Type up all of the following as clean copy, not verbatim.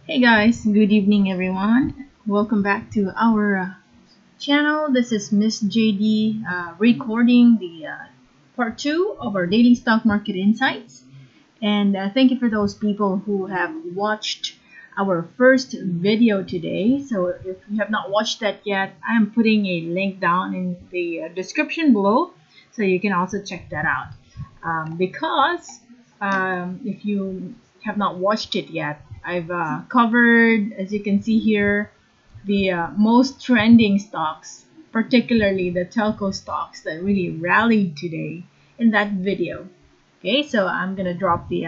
Hey guys, good evening everyone. Welcome back to our channel. This is Miss JD recording the part 2 of our daily stock market insights. And thank you for those people who have watched our first video today. So if you have not watched that yet, I am putting a link down in the description below so you can also check that out. Because if you have not watched it yet, I've covered, as you can see here, the most trending stocks, particularly the telco stocks that really rallied today in that video. Okay, so I'm gonna drop the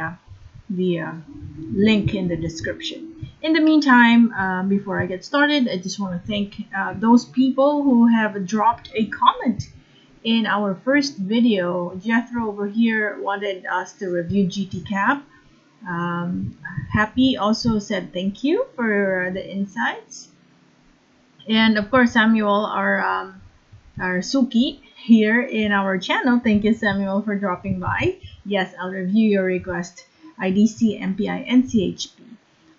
link in the description. In the meantime, before I get started, I just want to thank those people who have dropped a comment in our first video. Jethro over here wanted us to review GTCAP. Happy also said thank you for the insights. And of course, Samuel, our Suki here in our channel. Thank you, Samuel, for dropping by. Yes, I'll review your request. IDC, MPI, and CHP.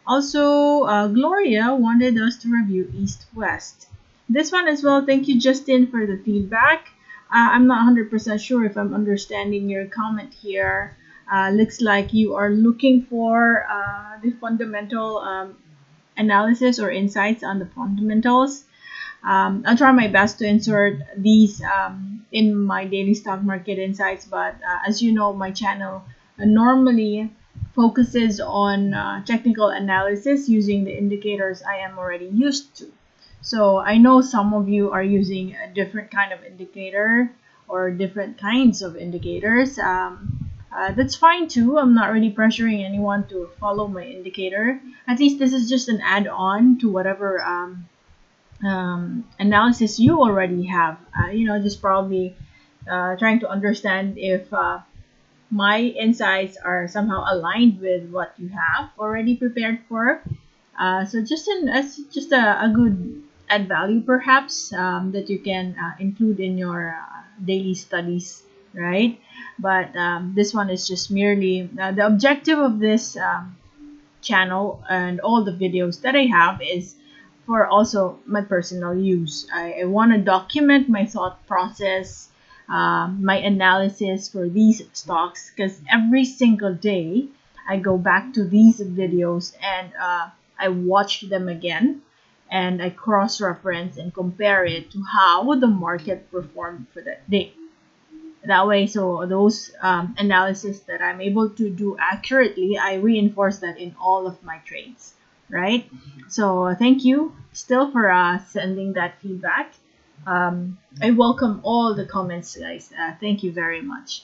Also, Gloria wanted us to review East West. This one as well. Thank you, Justin, for the feedback. I'm not 100% sure if I'm understanding your comment here. Looks like you are looking for the fundamental analysis or insights on the fundamentals. I'll try my best to insert these in my daily stock market insights, but as you know, my channel normally focuses on technical analysis using the indicators I am already used to. So I know some of you are using a different kind of indicator or different kinds of indicators. That's fine too. I'm not really pressuring anyone to follow my indicator. At least this is just an add-on to whatever analysis you already have. Just probably trying to understand if my insights are somehow aligned with what you have already prepared for. So as just a good add value perhaps that you can include in your daily studies, right? But this one is just merely the objective of this channel and all the videos that I have is for also my personal use. I want to document my thought process, my analysis for these stocks, because every single day I go back to these videos and I watch them again and I cross-reference and compare it to how the market performed for that day. That way, so those analysis that I'm able to do accurately, I reinforce that in all of my trades, right? So thank you still for sending that feedback. I welcome all the comments, guys. Thank you very much.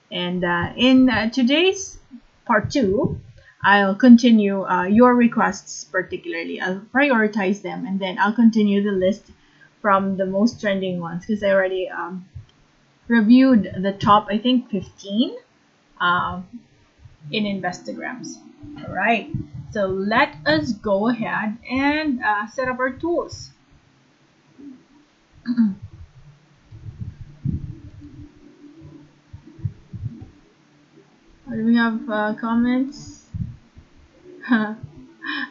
And in today's part 2, I'll continue your requests particularly. I'll prioritize them and then I'll continue the list from the most trending ones because I already reviewed the top, I think, 15 in Instagrams. All right, so let us go ahead and set up our tools. Do we have comments?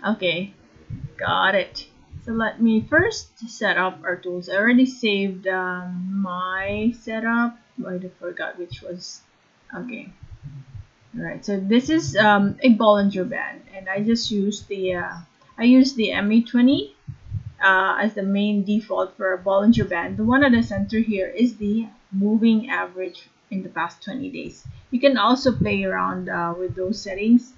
Okay, got it. So let me first set up our tools. I already saved my setup. I forgot which was. Okay. Alright, so this is a Bollinger Band, and I just used the MA20 as the main default for a Bollinger Band. The one at the center here is the moving average in the past 20 days. You can also play around with those settings.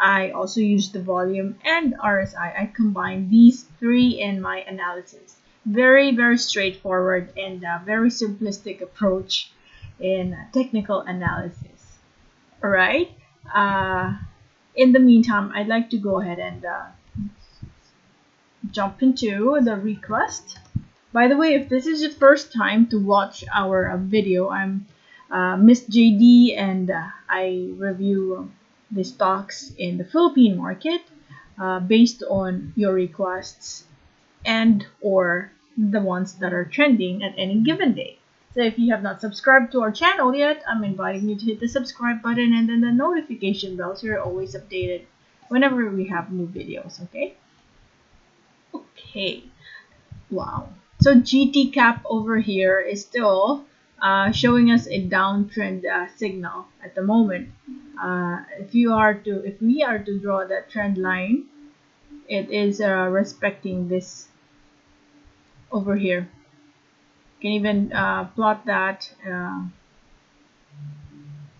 I also use the volume and RSI. I combine these three in my analysis. Very, very straightforward and very simplistic approach in technical analysis. All right. In the meantime, I'd like to go ahead and jump into the request. By the way, if this is your first time to watch our video, I'm Miss JD and I review the stocks in the Philippine market based on your requests and or the ones that are trending at any given day. So if you have not subscribed to our channel yet, I'm inviting you to hit the subscribe button and then the notification bell so you're always updated whenever we have new videos. Okay. Wow. So GTCAP over here is still showing us a downtrend signal at the moment. If we are to draw that trend line, it is respecting this over here. Can even plot that.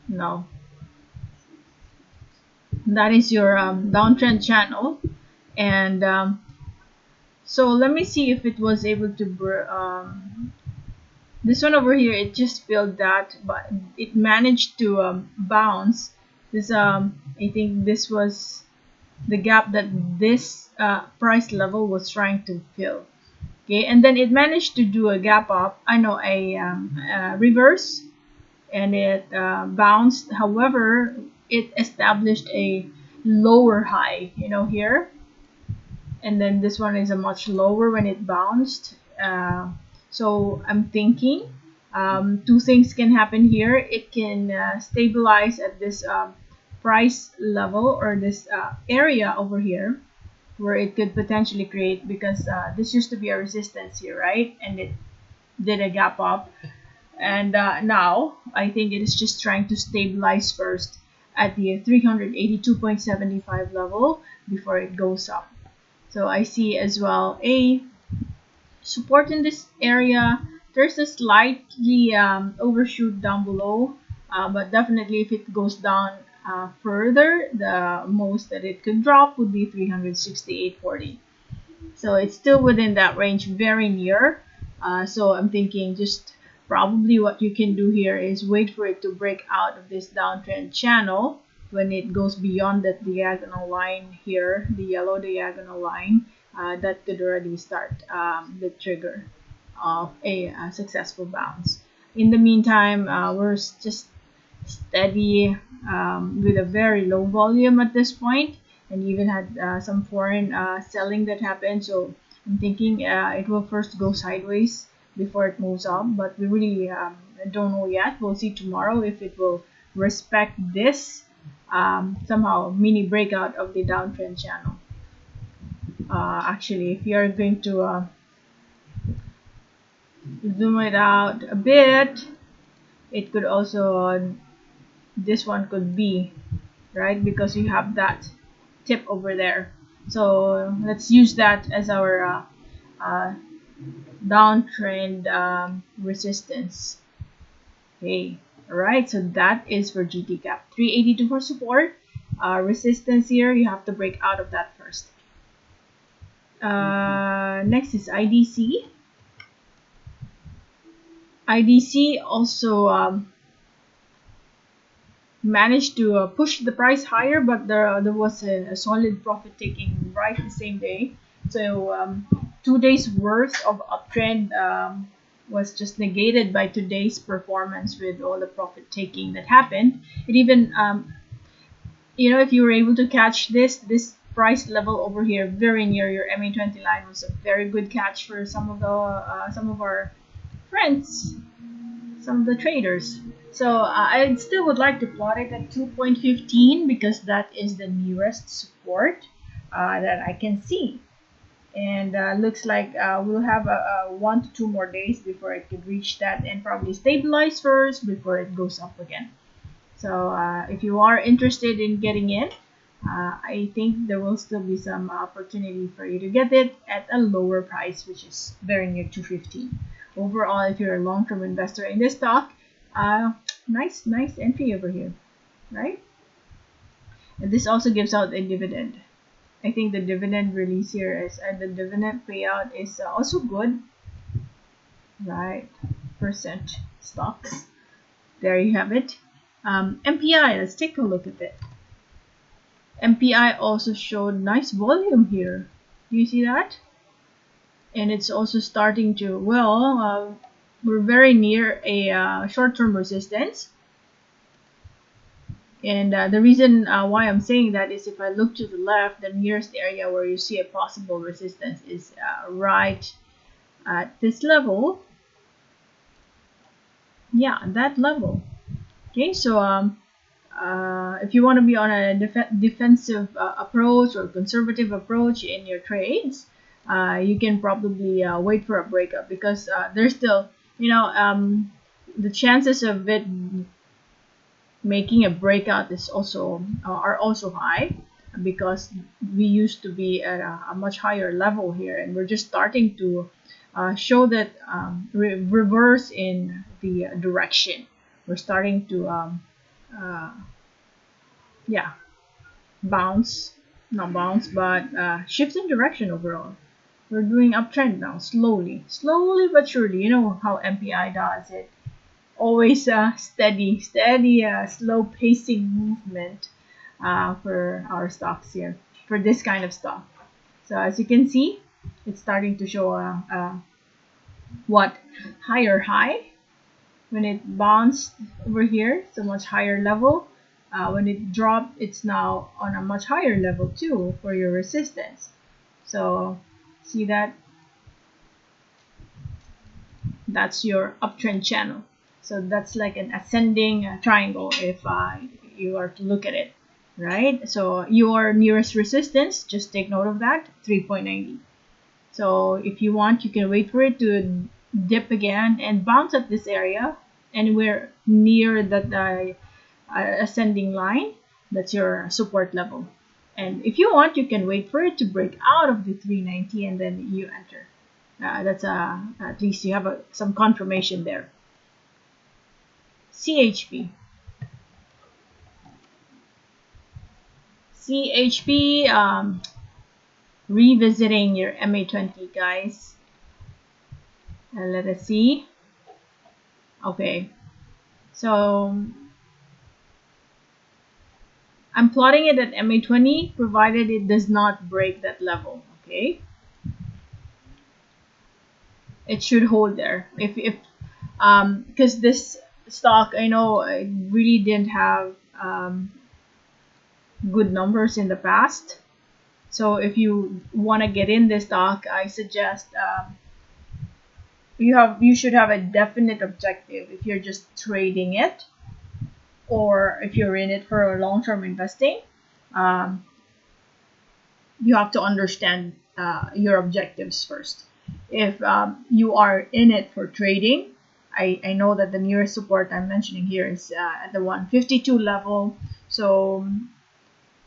No, that is your downtrend channel, and so let me see if it was able to this one over here, it just filled that, but it managed to bounce this. I think this was the gap that this price level was trying to fill. Okay, and then it managed to do a gap up. I know a reverse, and it bounced. However, it established a lower high. Here, and then this one is a much lower when it bounced. So I'm thinking two things can happen here. It can stabilize at this price level, or this area over here, where it could potentially create, because this used to be a resistance here, right? And it did a gap up, and now I think it is just trying to stabilize first at the 382.75 level before it goes up. So I see as well a support in this area. There's a slightly overshoot down below, but definitely if it goes down further, the most that it could drop would be 368.40. So it's still within that range, very near. So I'm thinking just probably what you can do here is wait for it to break out of this downtrend channel. When it goes beyond that diagonal line here, the yellow diagonal line, that could already start the trigger of a successful bounce. In the meantime, we're just steady with a very low volume at this point, and even had some foreign selling that happened. So I'm thinking it will first go sideways before it moves up, but we really don't know yet. We'll see tomorrow if it will respect this somehow mini breakout of the downtrend channel. Actually, if you're going to zoom it out a bit, it could also this one could be right, because you have that tip over there. So let's use that as our downtrend resistance. Okay, all right, so that is for GTCAP. 382 for support. Resistance here, you have to break out of that first. Next is IDC. IDC also managed to push the price higher, but there was a solid profit taking right the same day. So 2 days worth of uptrend was just negated by today's performance with all the profit taking that happened. It even if you were able to catch this price level over here very near your MA20 line, was a very good catch for some of our friends, some of the traders. So I still would like to plot it at 2.15 because that is the nearest support that I can see. And looks like we'll have 1 to 2 more days before it could reach that and probably stabilize first before it goes up again. So if you are interested in getting in, I think there will still be some opportunity for you to get it at a lower price, which is very near 215. Overall, if you're a long-term investor in this stock, nice entry over here, right? And this also gives out a dividend. I think the dividend release here is, the dividend payout is also good, right? Percent stocks. There you have it. MPI, let's take a look at it. MPI also showed nice volume here. Do you see that? And it's also starting to, we're very near a short-term resistance. And the reason why I'm saying that is if I look to the left, the nearest area where you see a possible resistance is right at this level. Yeah, that level. Okay, so if you want to be on a defensive approach or conservative approach in your trades, you can probably wait for a breakup, because there's still, the chances of it making a breakout is also are also high, because we used to be at a much higher level here, and we're just starting to show that reverse in the direction. We're starting to yeah, bounce, not bounce, but shift in direction overall. We're doing uptrend now, slowly but surely. You know how MPI does it. Always steady, slow pacing movement for our stocks here, for this kind of stock. So as you can see, it's starting to show what higher high when it bounced over here, so much higher level. When it dropped, it's now on a much higher level too for your resistance. So see that? That's your uptrend channel. So that's like an ascending triangle if you are to look at it, right? So your nearest resistance, just take note of that, 3.90. So if you want, you can wait for it to dip again and bounce at this area, anywhere near that ascending line. That's your support level. And if you want, you can wait for it to break out of the 390 and then you enter. That's at least you have some confirmation there. CHP. Revisiting your MA20, guys. Let us see. Okay. So I'm plotting it at MA20, provided it does not break that level. Okay. It should hold there. If because this stock, I know it really didn't have good numbers in the past. So if you want to get in this stock, I suggest you should have a definite objective if you're just trading it, or if you're in it for long-term investing. You have to understand your objectives first. If you are in it for trading, I know that the nearest support I'm mentioning here is at the 152 level. So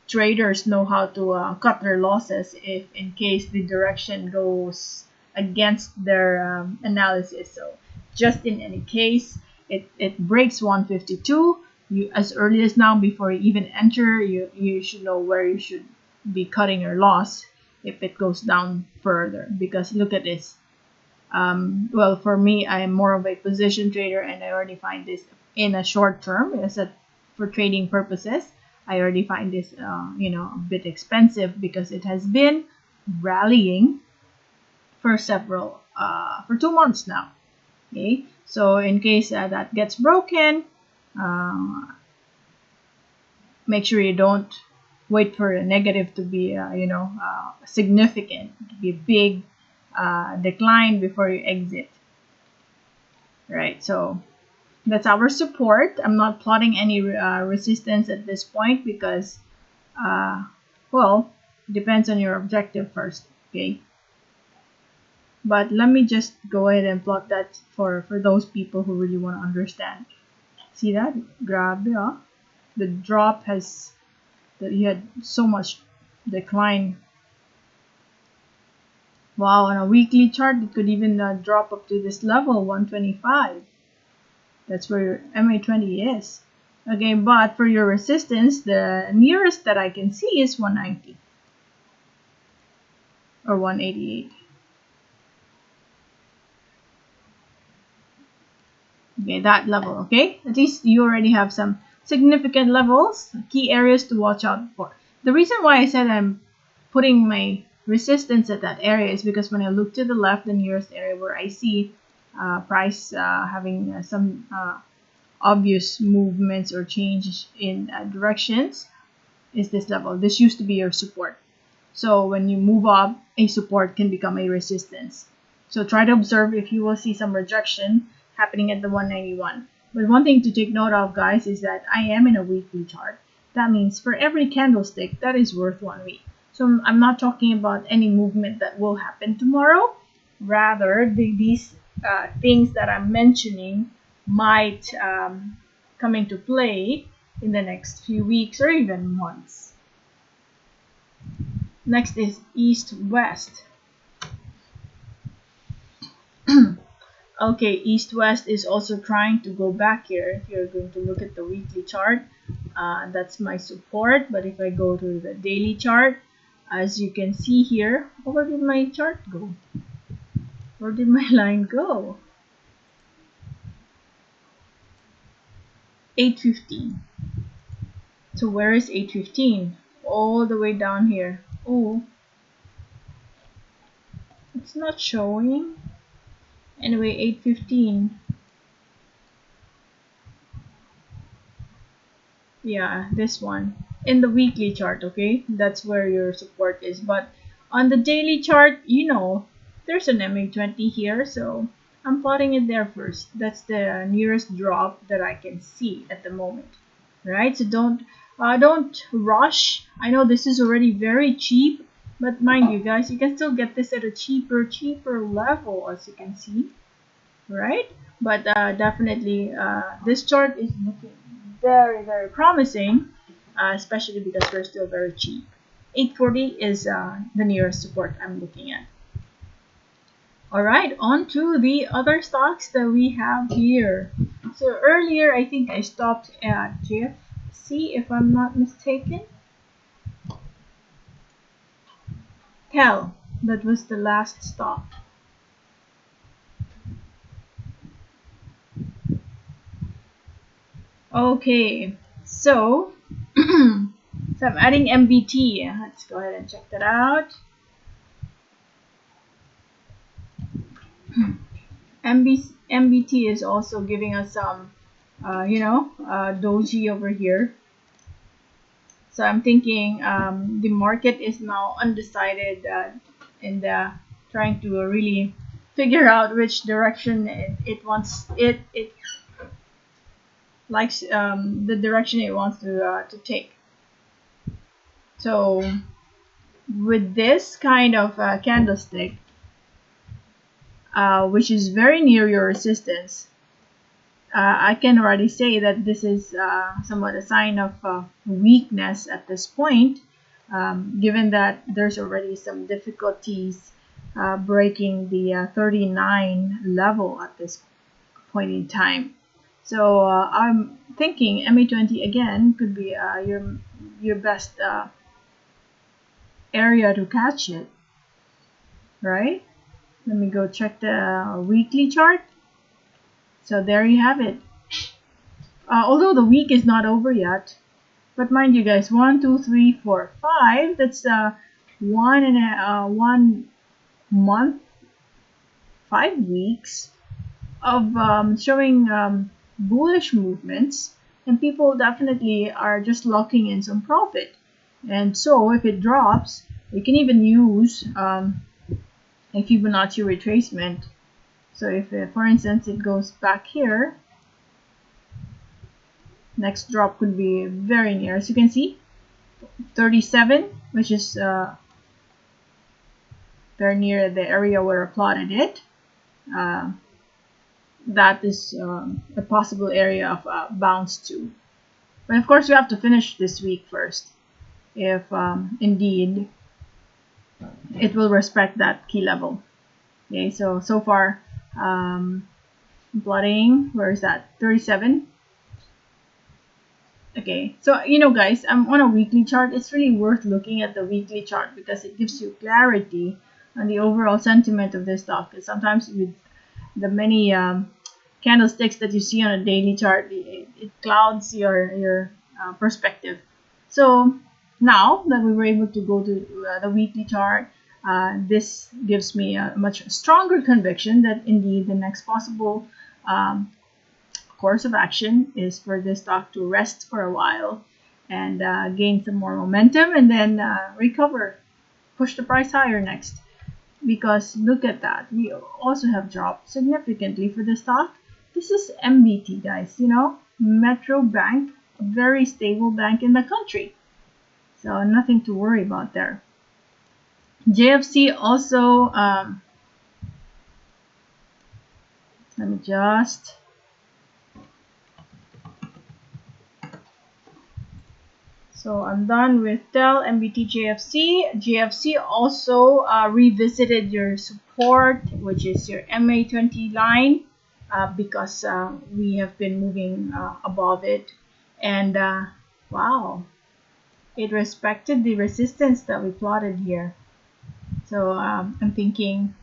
traders know how to cut their losses if in case the direction goes against their analysis. So just in any case it breaks 152, you, as early as now, before you even enter, you should know where you should be cutting your loss if it goes down further. Because look at this. Well, for me, I am more of a position trader, and I already find this in a short term, as a for trading purposes. I already find this a bit expensive, because it has been rallying for for 2 months now. Okay, so in case that gets broken, make sure you don't wait for a negative to be significant, to be a big decline before you exit. Right, so that's our support. I'm not plotting any resistance at this point, because well, depends on your objective first. Okay, but let me just go ahead and plot that for those people who really want to understand. See that? Grabe, huh? The drop has, that you had so much decline. Wow, on a weekly chart, it could even drop up to this level, 125. That's where your MA20 is. Okay, but for your resistance, the nearest that I can see is 190 or 188. Okay, that level. Okay, at least you already have some significant levels, key areas to watch out for. The reason why I said I'm putting my resistance at that area is because when I look to the left, the nearest area where I see price having some obvious movements or change in directions is this level. This used to be your support. So when you move up, a support can become a resistance. So try to observe if you will see some rejection happening at the 191. But one thing to take note of, guys, is that I am in a weekly chart. That means for every candlestick, that is worth 1 week. So I'm not talking about any movement that will happen tomorrow. Rather, these things that I'm mentioning might come into play in the next few weeks or even months. Next is east-west. Okay, east-west is also trying to go back here. If you're going to look at the weekly chart, that's my support. But if I go to the daily chart, as you can see here, where did my chart go? Where did my line go? 8:15. So where is 8:15? All the way down here. Oh, it's not showing. Anyway, 8:15. Yeah, this one. In the weekly chart, okay? That's where your support is. But on the daily chart, there's an MA20 here, so I'm plotting it there first. That's the nearest drop that I can see at the moment, right? So don't rush. I know this is already very cheap, but mind you guys, you can still get this at a cheaper level, as you can see, right? But definitely this chart is looking very promising, especially because we're still very cheap. 840 is the nearest support I'm looking at. All right, on to the other stocks that we have here. So earlier, I think I stopped at GFC, if I'm not mistaken. That was the last stop. Okay, so I'm adding MBT. Let's go ahead and check that out. MBT is also giving us some, doji over here. So I'm thinking the market is now undecided and trying to really figure out which direction it wants. It likes the direction it wants to take. So with this kind of candlestick, which is very near your resistance, I can already say that this is somewhat a sign of weakness at this point, given that there's already some difficulties breaking the 39 level at this point in time. So I'm thinking MA20 again could be your best area to catch it, right? Let me go check the weekly chart. So there you have it. Although the week is not over yet, but mind you guys, 1, 2, 3, 4, 5. That's 1 month, 5 weeks of showing bullish movements, and people definitely are just locking in some profit. And so if it drops, you can even use a Fibonacci retracement. So if, for instance, it goes back here, next drop could be very near. As you can see, 37, which is very near the area where I plotted it. That is a possible area of bounce to. But of course, we have to finish this week first, if indeed it will respect that key level. Okay, so far, plotting, where is that? 37. Okay, so guys, I'm on a weekly chart. It's really worth looking at the weekly chart because it gives you clarity on the overall sentiment of this stock. Because sometimes with the many candlesticks that you see on a daily chart, it clouds your perspective. So now that we were able to go to the weekly chart, this gives me a much stronger conviction that indeed the next possible course of action is for this stock to rest for a while and gain some more momentum and then recover, push the price higher next. Because look at that, we also have dropped significantly for the stock, This is MBT, guys, you know, Metro Bank, a very stable bank in the country. So nothing to worry about there. JFC also, let me just, so I'm done with Dell, MBT, JFC. JFC also revisited your support, which is your MA20 line, because we have been moving above it. And wow, it respected the resistance that we plotted here. So I'm thinking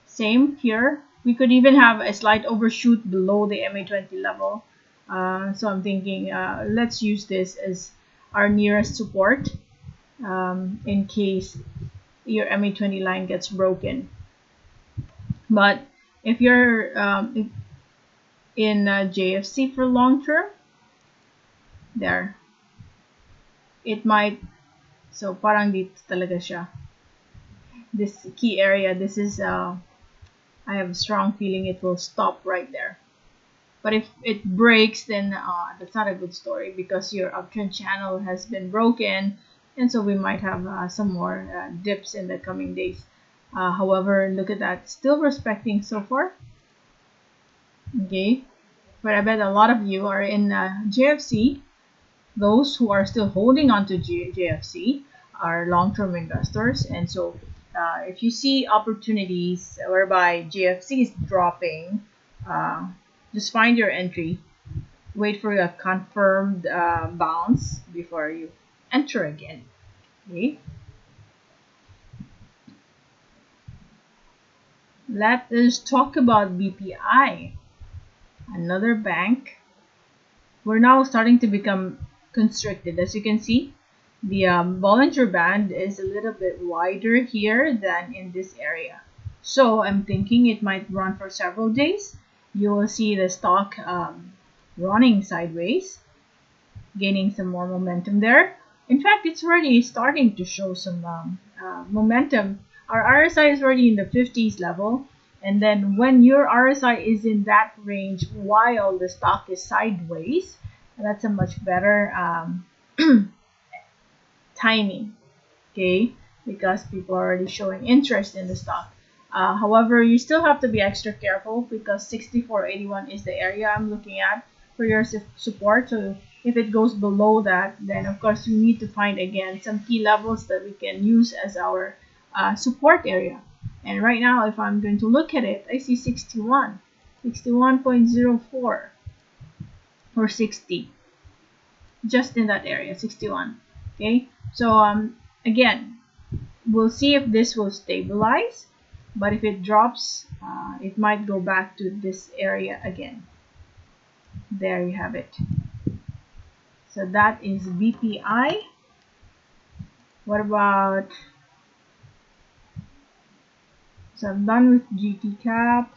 same here. We could even have a slight overshoot below the MA20 level. So I'm thinking let's use this as our nearest support in case your MA20 line gets broken. But if you're in JFC for long term, there, it might, so parang dito talaga siya. This key area, this is, I have a strong feeling it will stop right there. But if it breaks, then that's not a good story because your uptrend channel has been broken, and so we might have some more dips in the coming days. However, look at that, still respecting so far. Okay, but I bet a lot of you are in JFC. Those who are still holding on to JFC are long-term investors, and so if you see opportunities whereby JFC is dropping, just find your entry, wait for a confirmed bounce before you enter again. Okay, let us talk about BPI, another bank. We're now starting to become constricted. As you can see, the Bollinger Band is a little bit wider here than in this area. So I'm thinking it might run for several days. You will see the stock running sideways, gaining some more momentum there. In fact, it's already starting to show some momentum. Our RSI is already in the 50s level. And then when your RSI is in that range while the stock is sideways, that's a much better timing, okay, because people are already showing interest in the stock. However, you still have to be extra careful because 64.81 is the area I'm looking at for your support. So if it goes below that, then of course you need to find again some key levels that we can use as our support area. And right now, if I'm going to look at it, I see 61.04 or 60, just in that area, 61. Okay, so again, we'll see if this will stabilize, but if it drops, it might go back to this area again. There you have it. So that is BPI. What about, so I'm done with GTCAP.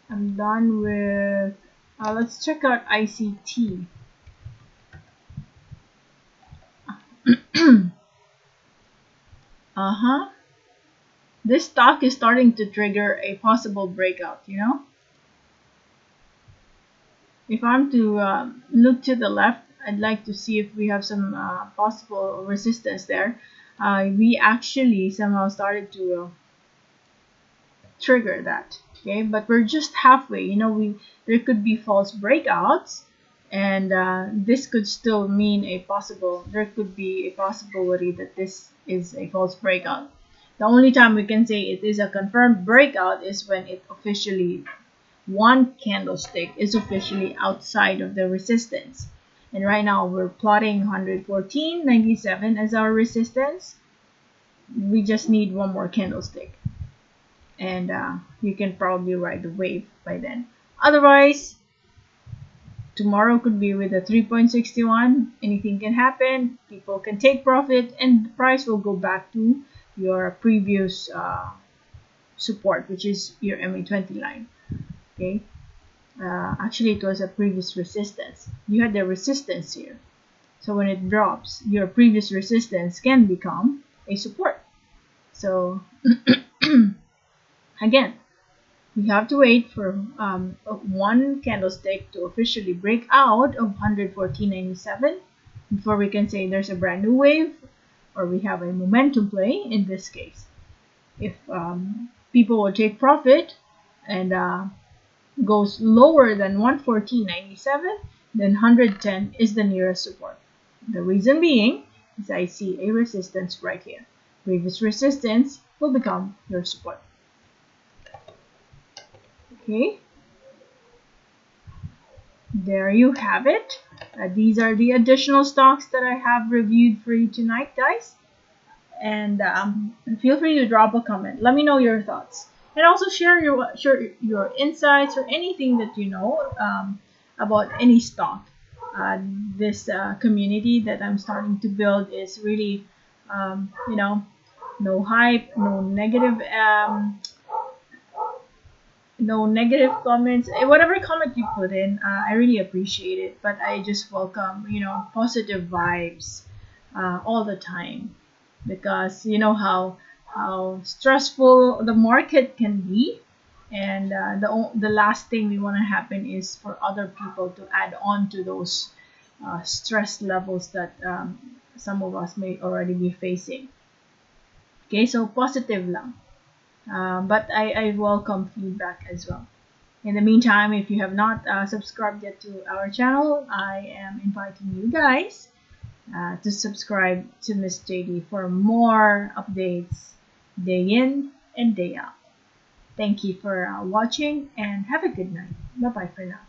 I'm done with, let's check out ICT. This stock is starting to trigger a possible breakout, you know. If I'm to look to the left, I'd like to see if we have some possible resistance there. We actually somehow started to trigger that, okay, but we're just halfway, you know. There could be false breakouts, and this could still mean there could be a possibility that this is a false breakout. The only time we can say it is a confirmed breakout is when it officially, one candlestick is officially outside of the resistance. And right now we're plotting 114.97 as our resistance. We just need one more candlestick, and you can probably ride the wave by then. Otherwise, tomorrow could be with a 3.61. Anything can happen. People can take profit, and the price will go back to your previous support, which is your MA20 line. Okay. Actually, it was a previous resistance. You had the resistance here. So when it drops, your previous resistance can become a support. So again, we have to wait for one candlestick to officially break out of 114.97 before we can say there's a brand new wave or we have a momentum play in this case. If people will take profit and goes lower than 114.97, then 110 is the nearest support. The reason being is I see a resistance right here. Previous resistance will become your support. Okay, there you have it. These are the additional stocks that I have reviewed for you tonight, guys. And feel free to drop a comment. Let me know your thoughts, and also share your insights or anything that you know about any stock. This community that I'm starting to build is really, no hype, no negative comments. Whatever comment you put in, I really appreciate it. But I just welcome, positive vibes all the time, because you know how stressful the market can be, and the last thing we want to happen is for other people to add on to those stress levels that some of us may already be facing. Okay, so positive lang. But I welcome feedback as well. In the meantime, if you have not subscribed yet to our channel, I am inviting you guys to subscribe to Miss JD for more updates day in and day out. Thank you for watching and have a good night. Bye bye for now.